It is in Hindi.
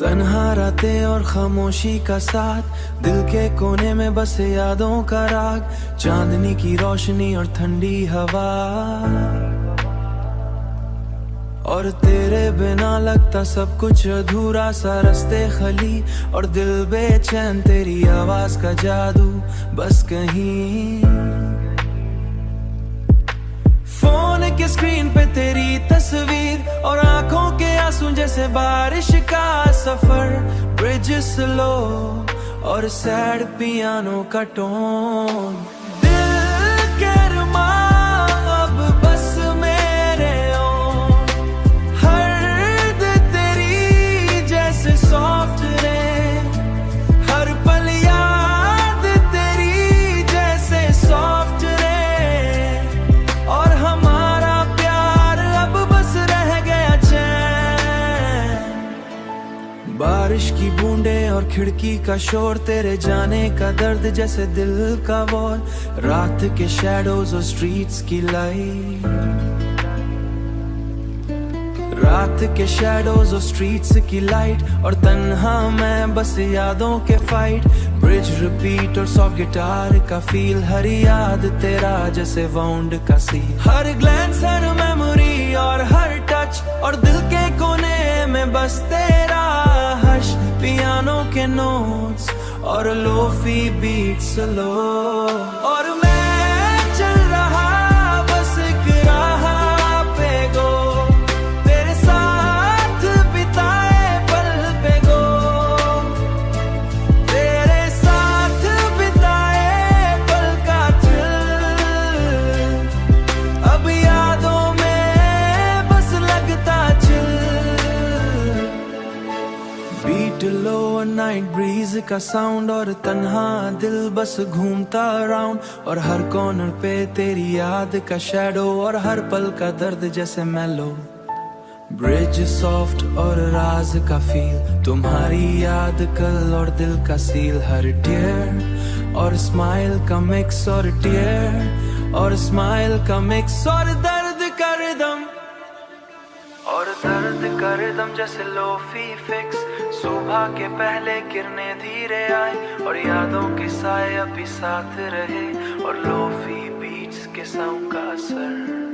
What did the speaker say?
तन्हा रातें और खामोशी का साथ, दिल के कोने में बस यादों का राग, चांदनी की रोशनी और ठंडी हवा। और तेरे बिना लगता सब कुछ अधूरा सा, रास्ते खली और दिल बेचैन, तेरी आवाज का जादू बस कहीं। फोन के स्क्रीन पे तेरी तस्वीर और आंखों के आंसू जैसे बारिश का सफर, ब्रिज स्लो और सैड पियानो का टोन। दिल के अरमां अब बस मेरे ओन, हर्द तेरी जैसे सॉफ्ट रेन, हर पल याद तेरी जैसे सॉफ्ट रेन, और हमारा प्यार अब बस रह गया चैन। बारिश की बूंदें और खिड़की का शोर, तेरे जाने का दर्द जैसे दिल का वॉर, रात के शैडोज और स्ट्रीट्स की लाइट, रात के शैडोज और स्ट्रीट्स की लाइट, और तन्हा मैं बस यादों के फाइट, ब्रिज रिपीट और सॉफ्ट गिटार का फील, हर याद तेरा जैसे वाउंड का सील, हर ग्लैंस हर मेमोरी और हर टच, और दिल के कोने में बस तेरा हश, पियानो के नोट्स और लोफी बीट्स लो। और मैं चल रहा बस एक राह पे गो, तेरे साथ बिताए पल पे गो, तेरे साथ बिताए पल का थ्रिल, अब यादों में बस लगता चिल। बीट लो नाइट ब्रीज का साउंड, और तन्हा दिल बस घूमता अराउंड, और हर कॉर्नर पे तेरी याद का शैडो, और हर पल का दर्द जैसे मेलो, ब्रिज सॉफ्ट और राज का फील, तुम्हारी याद कल और दिल का सील, हर टीयर और स्माइल का मिक्स, और टीयर और स्माइल का मिक्स, और दर्द का रिदम, और दर्द का रिदम जैसे लोफी फिक्स, सुबह के पहले किरणें धीरे आए, और यादों के साए अभी साथ रहे, और लोफी बीट्स के साउंड का असर।